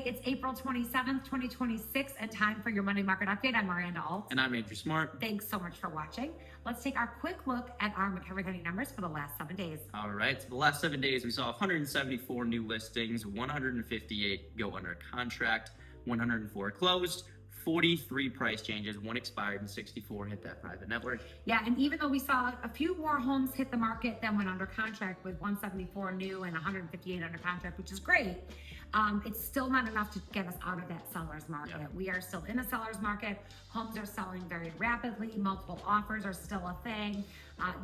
Monday. It's April 27th, 2026, and time for your Monday Market Update. I'm Miranda Andrew. And I'm Andrew Smart. Thanks so much for watching. Let's take our quick look at our McHenry County numbers for the last 7 days. All right, so the last 7 days, we saw 174 new listings, 158 go under contract, 104 closed, 43 price changes, 1 expired, and 64 hit that private network. Yeah, and even though we saw a few more homes hit the market than went under contract, with 174 new and 158 under contract, which is great, it's still not enough to get us out of that seller's market. Yeah. We are still in a seller's market. Homes are selling very rapidly. Multiple offers are still a thing.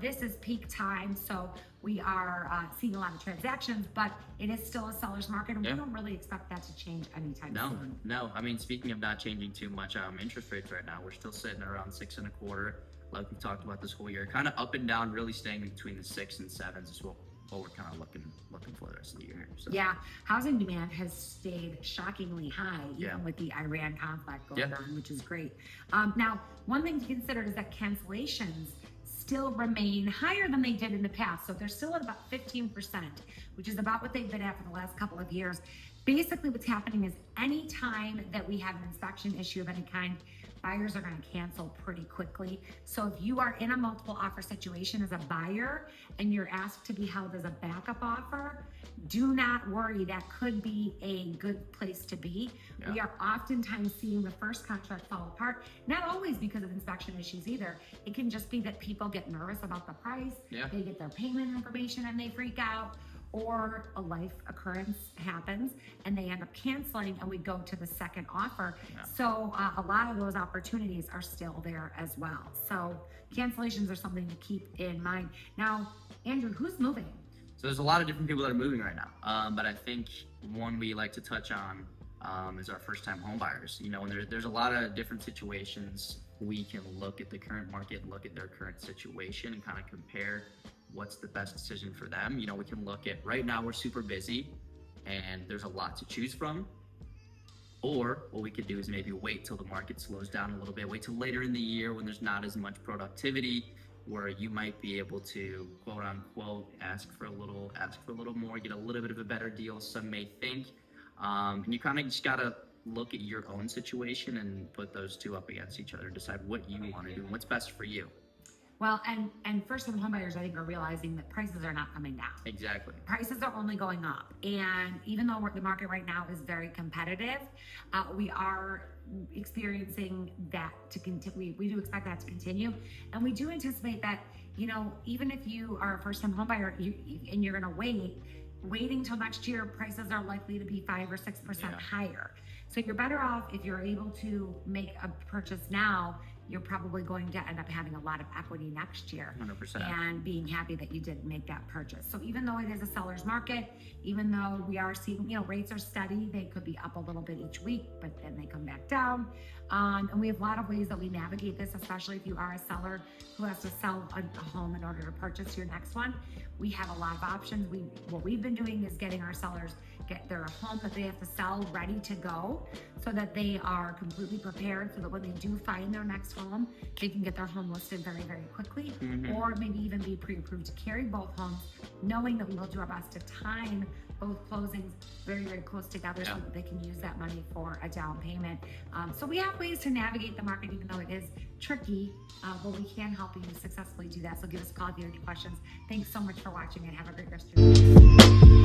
This is peak time, so we are seeing a lot of transactions, but it is still a seller's market, and we don't really expect that to change anytime soon. No. I mean, speaking of not changing too much, interest rates right now, we're still sitting around 6 1/4, like we've talked about this whole year. Kind of up and down, really staying between the 6 and 7s is what we're kind of looking for the rest of the year. So. Yeah, housing demand has stayed shockingly high, even with the Iran conflict going on, which is great. Now, one thing to consider is that cancellations still remain higher than they did in the past. So they're still at about 15%, which is about what they've been at for the last couple of years. Basically, what's happening is any time that we have an inspection issue of any kind, buyers are going to cancel pretty quickly. So if you are in a multiple offer situation as a buyer and you're asked to be held as a backup offer, do not worry. That could be a good place to be. Yeah. We are oftentimes seeing the first contract fall apart, not always because of inspection issues either. It can just be that people get nervous about the price. Yeah. They get their payment information and they freak out, or a life occurrence happens and they end up canceling and we go to the second offer. Yeah. So a lot of those opportunities are still there as well. So cancellations are something to keep in mind. Now, Andrew, who's moving? So there's a lot of different people that are moving right now. But I think one we like to touch on is our first-time home buyers. You know, and there's a lot of different situations. We can look at the current market, look at their current situation, and kind of compare what's the best decision for them. You know, we can look at, right now we're super busy and there's a lot to choose from. Or what we could do is maybe wait till the market slows down a little bit, wait till later in the year when there's not as much productivity, where you might be able to, quote unquote, ask for a little more, get a little bit of a better deal, some may think. And you kind of just gotta look at your own situation and put those two up against each other, decide what you want to do and what's best for you. Well, and first-time homebuyers, I think, are realizing that prices are not coming down. Exactly. Prices are only going up. And even though the market right now is very competitive, we are experiencing that to continue. We do expect that to continue. And we do anticipate that, you know, even if you are a first-time homebuyer and you're going to waiting till next year, prices are likely to be 5 or 6% higher. So you're better off if you're able to make a purchase now. You're probably going to end up having a lot of equity next year 100%. And being happy that you did make that purchase. So even though it is a seller's market, even though we are seeing, you know, rates are steady, they could be up a little bit each week, but then they come back down. And we have a lot of ways that we navigate this, especially if you are a seller who has to sell a home in order to purchase your next one. We have a lot of options. What we've been doing is getting our sellers get their home that they have to sell ready to go, so that they are completely prepared, so that when they do find their next home, they can get their home listed very, very quickly, or maybe even be pre-approved to carry both homes, knowing that we will do our best to time both closings very, very close together, so that they can use that money for a down payment. So we have ways to navigate the market, even though it is tricky, but we can help you successfully do that. So give us a call if you have any questions. Thanks so much for watching, and have a great rest of your day.